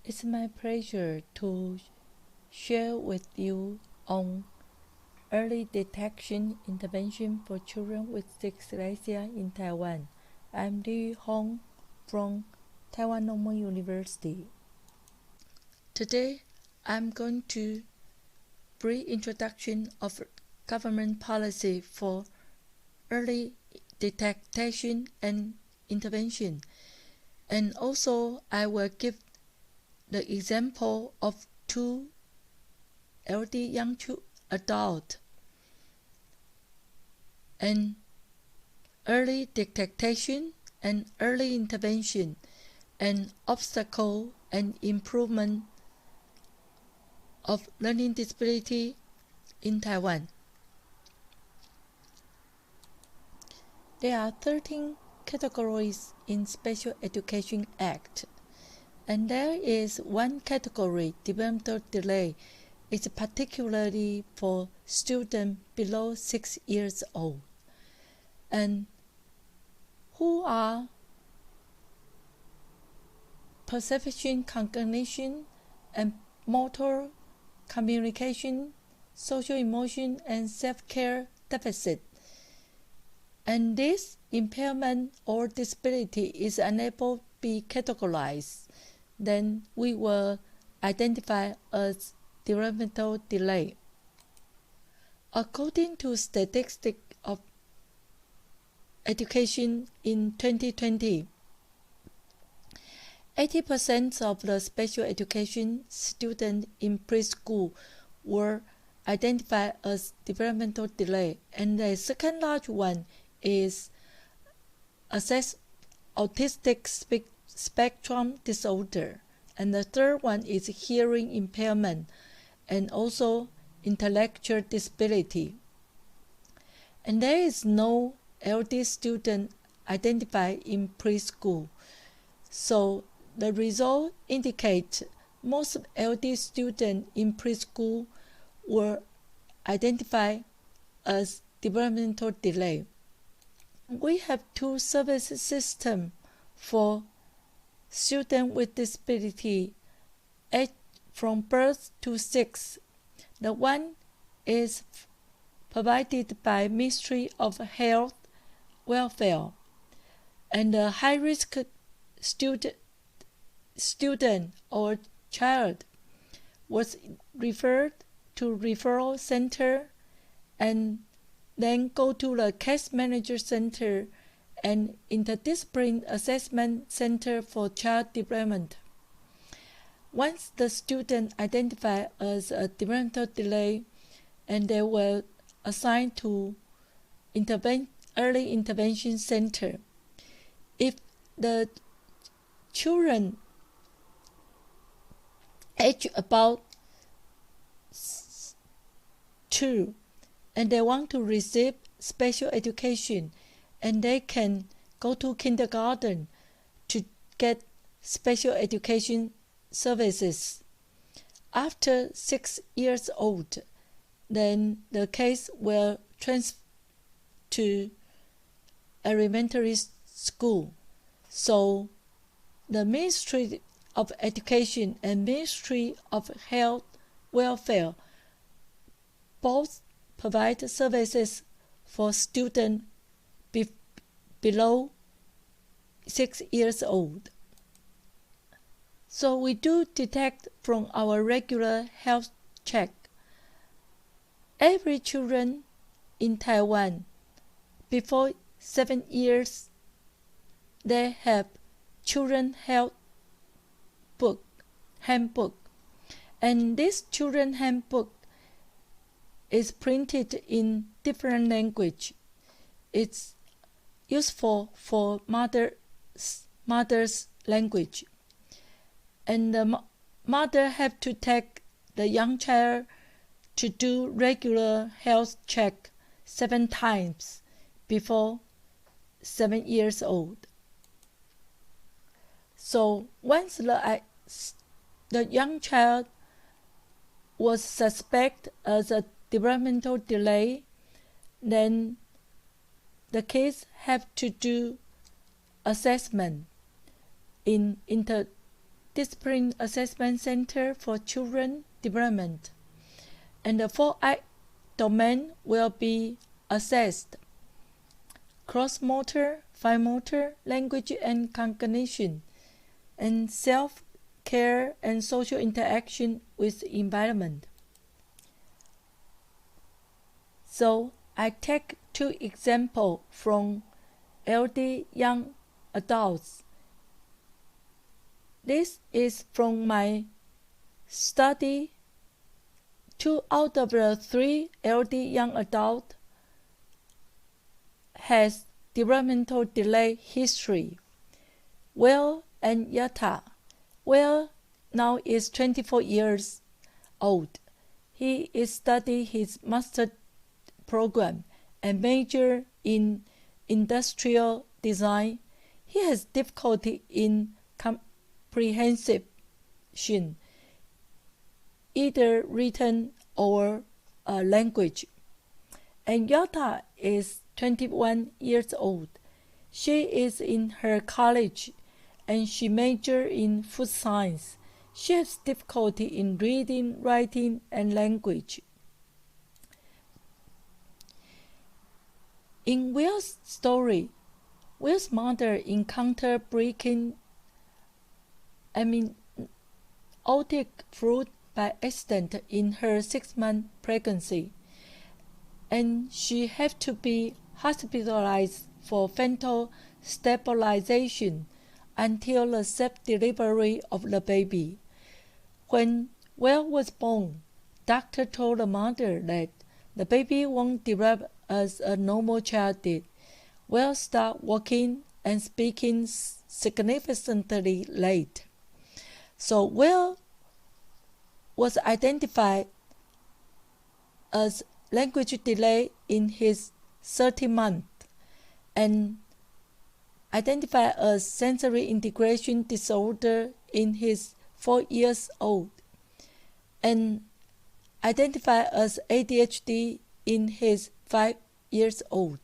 It's my pleasure to share with you on early detection intervention for children with dyslexia in Taiwan. I'm Li Hong from Taiwan Normal University. Today, I'm going to brief introduction of government policy for early detection and intervention. And also, I will give the example of two LD young adult and early detection and early intervention and obstacle and improvement of learning disability in Taiwan. There are 13 categories in Special Education Act, and there is one category, developmental delay, is particularly for students below 6 years old, and who are perception, cognition, and motor communication, social emotion, and self-care deficit. And this impairment or disability is unable to be categorized, then we will identify as developmental delay. According to statistics of education in 2020, 80% of the special education students in preschool were identified as developmental delay, and the second large one is assessed autistic spectrum disorder, and the third one is hearing impairment and also intellectual disability. And there is no LD student identified in preschool, so the result indicates most LD students in preschool were identified as developmental delay. We have two service systems for students with disability aged from birth to 6. The one is provided by Ministry of Health Welfare, and the high-risk student or child was referred to referral center and then go to the case manager center and interdisciplinary assessment center for child development. Once the student identified as a developmental delay, and they were assigned to early intervention center. If the children age about 2 and they want to receive special education, and they can go to kindergarten to get special education services. After 6 years old, then the case will transfer to elementary school. So the Ministry of Education and Ministry of Health Welfare both provide services for students below 6 years old. So we do detect from our regular health check. Every children in Taiwan before 7 years, they have children health handbook, and this children handbook is printed in different language. It's useful for mother's language, and the mother have to take the young child to do regular health check 7 times before 7 years old. So once the young child was suspected as a developmental delay, then the kids have to do assessment in Discipline Assessment Center for Children Development, and the 4 domain will be assessed: cross-motor, fine motor, language and cognition, and self-care and social interaction with the environment. So I take 2 examples from LD young adults. This is from my study. 2 out of the 3 LD young adults has developmental delay history. Will and Yata. Will now is 24 years old. He is studying his master program and major in industrial design. He has difficulty in comprehension, either written or language. And Yata is 21 years old. She is in her college and she majored in food science. She has difficulty in reading, writing, and language. In Will's story, Will's mother encountered aortic fluid by accident in her 6-month pregnancy, and she had to be hospitalized for fetal stabilization until the safe delivery of the baby. When Will was born, doctor told the mother that the baby won't develop as a normal child did. Will started walking and speaking significantly late. So Will was identified as language delay in his 30th month and identified as sensory integration disorder in his 4 years old and identified as ADHD in his 5 years old.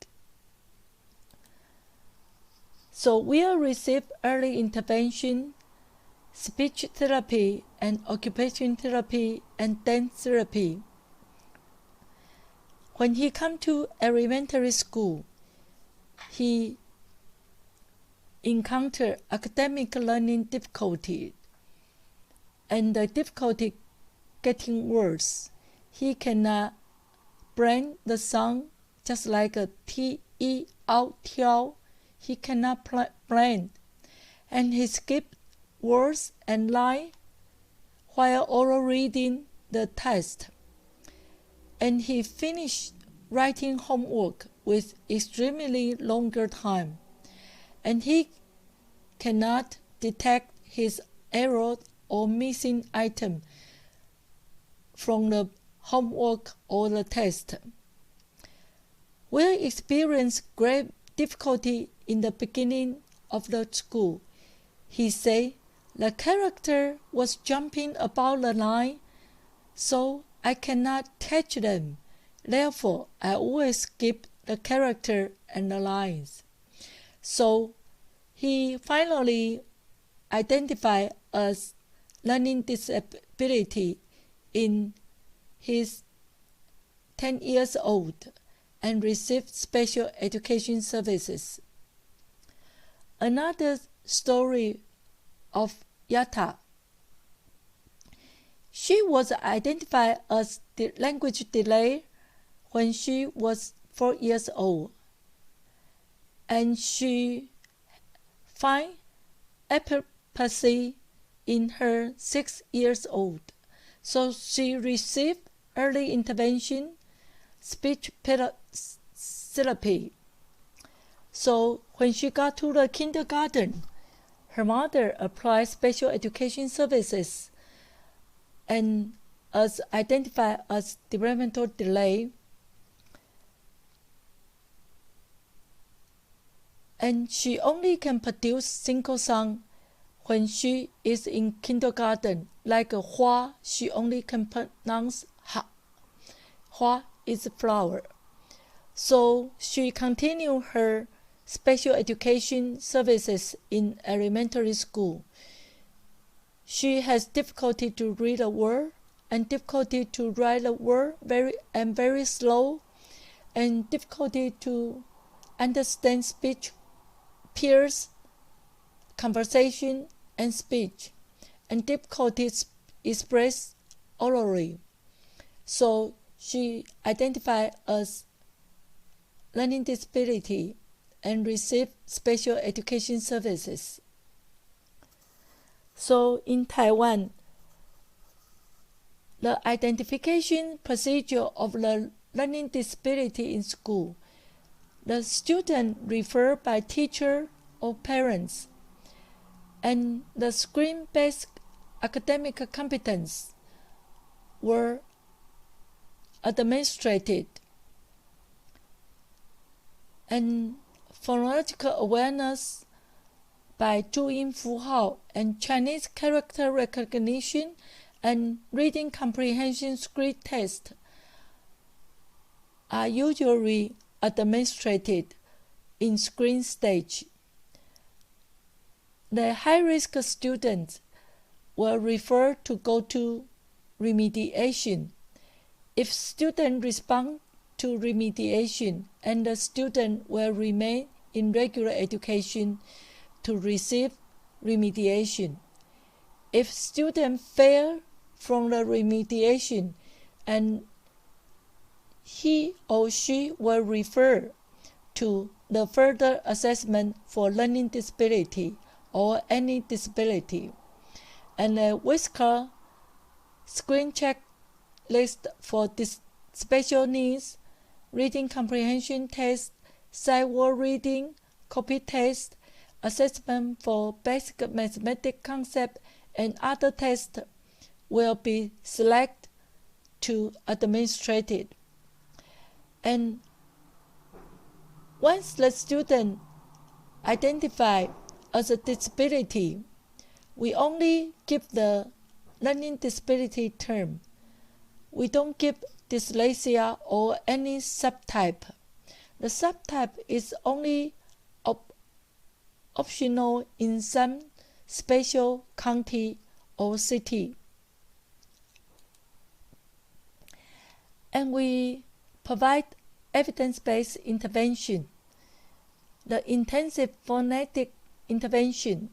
So Will received early intervention, speech therapy, and occupation therapy and dance therapy. When he came to elementary school, he encountered academic learning difficulty, and the difficulty getting worse. He cannot blend the sound just like a T-E out tiao. He cannot blend, and he skipped words and line while oral reading the test. And he finished writing homework with extremely longer time, and he cannot detect his error or missing item from the homework or the test. Will experienced great difficulty in the beginning of the school. He said, the character was jumping about the line, so I cannot catch them. Therefore, I always skip the character and the lines. So he finally identified as learning disability in his 10 years old and received special education services. Another story of Yata. She was identified as the language delay when she was 4 years old, and she found epilepsy in her 6 years old. So she received early intervention, speech therapy. So when she got to the kindergarten, her mother applied special education services and as identified as developmental delay. And she only can produce single sound when she is in kindergarten, like a hua, she only can pronounce ha. Hua is a flower. So she continued her special education services in elementary school. She has difficulty to read a word and difficulty to write a word very slow, and difficulty to understand speech, peers, conversation, and speech, and difficulties expressed orally. So she identified as learning disability and received special education services. So in Taiwan, the identification procedure of the learning disability in school, the student referred by teacher or parents, and the screen-based academic competence were administered, and phonological awareness by 注音符号 and Chinese character recognition and reading comprehension screen test are usually administered in screen stage. The high-risk students were referred to go to remediation. If students respond to remediation, and the student will remain in regular education to receive remediation. If students fail from the remediation, and he or she will refer to the further assessment for learning disability or any disability, and a Whisker screen check list for special needs, reading comprehension test, sight word reading, copy test, assessment for basic mathematics concept, and other tests will be selected to administrated. And once the student identified as a disability, we only give the learning disability term. We don't give dyslexia or any subtype. The subtype is only optional in some special county or city. And we provide evidence-based intervention, the intensive phonetic intervention,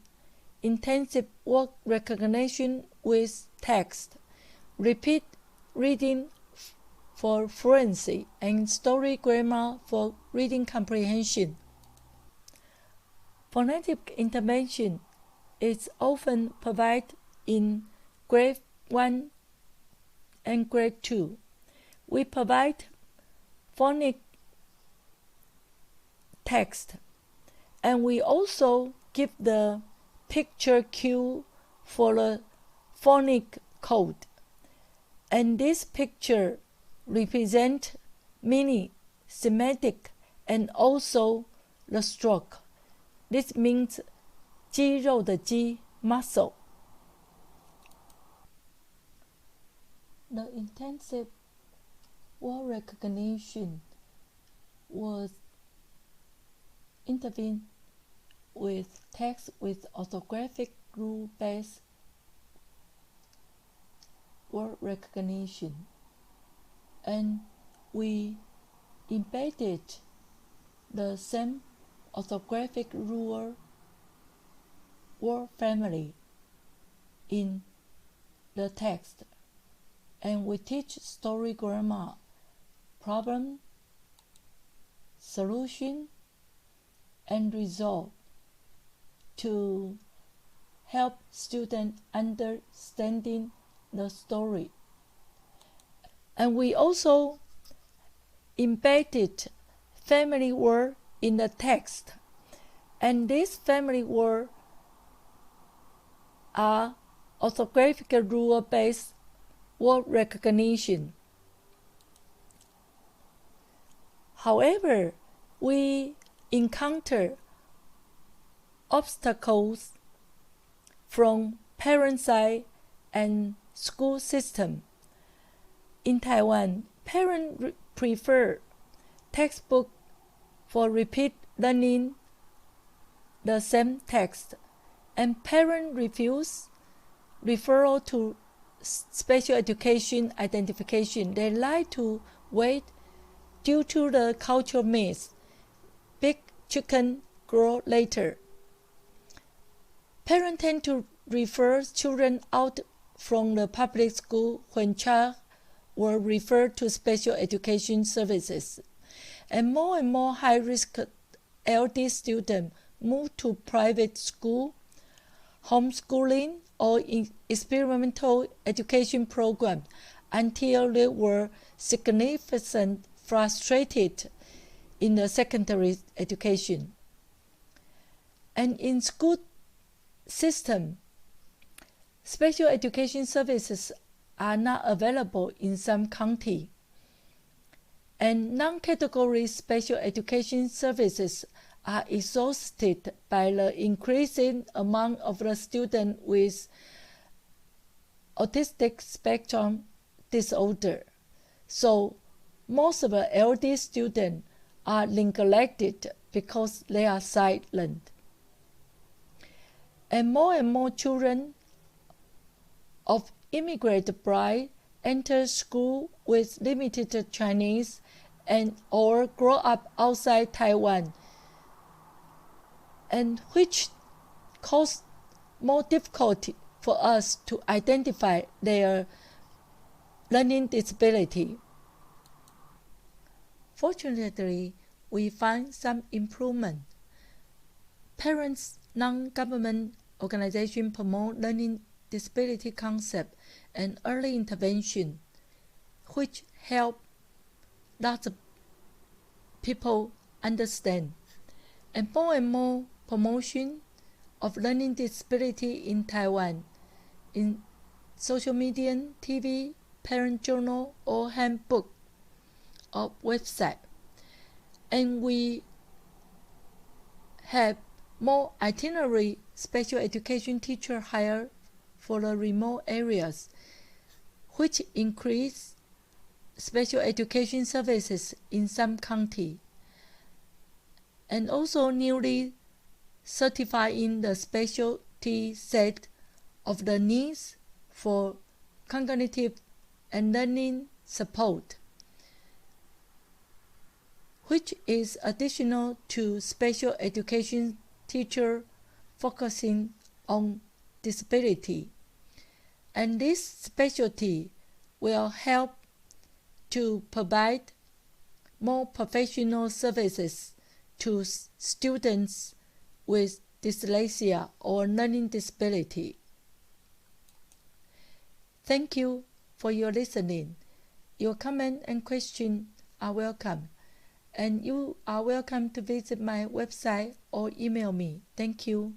intensive word recognition with text, repeat reading for fluency, and story grammar for reading comprehension. Phonetic intervention is often provided in grade 1 and grade 2. We provide phonic text, and we also give the picture cue for the phonic code. And this picture represents meaning, semantic, and also the stroke. This means 肌肉的肌 muscle. The intensive word recognition was intervened with text with orthographic rule-based word recognition, and we embedded the same orthographic rule word family in the text, and we teach story grammar, problem, solution, and result to help students understanding the story. And we also embedded family word in the text, and these family words are orthographic rule-based word recognition. However, we encounter obstacles from parent side and school system. In Taiwan, parents prefer textbook for repeat learning the same text, and parents refuse referral to special education identification. They like to wait due to the cultural myth, big chicken grow later. Parents tend to refer children out from the public school when child were referred to special education services. And more high-risk LD students move to private school, homeschooling, or experimental education programs until they were significantly frustrated in the secondary education. And in school system, special education services are not available in some counties, and non-category special education services are exhausted by the increasing amount of the students with autistic spectrum disorder. So most of the LD students are neglected because they are silent. And more children of immigrant bride enter school with limited Chinese and or grow up outside Taiwan, and which cause more difficulty for us to identify their learning disability. Fortunately, we find some improvement. Parents, non-government organizations promote learning disability concept and early intervention, which help lots of people understand. And more promotion of learning disability in Taiwan in social media, TV, parent journal, or handbook or website. And we have more itinerary special education teacher hired for the remote areas, which increase special education services in some county, and also newly certifying the specialty set of the needs for cognitive and learning support, which is additional to special education teacher focusing on disability. And this specialty will help to provide more professional services to students with dyslexia or learning disability. Thank you for your listening. Your comment and question are welcome, and you are welcome to visit my website or email me. Thank you.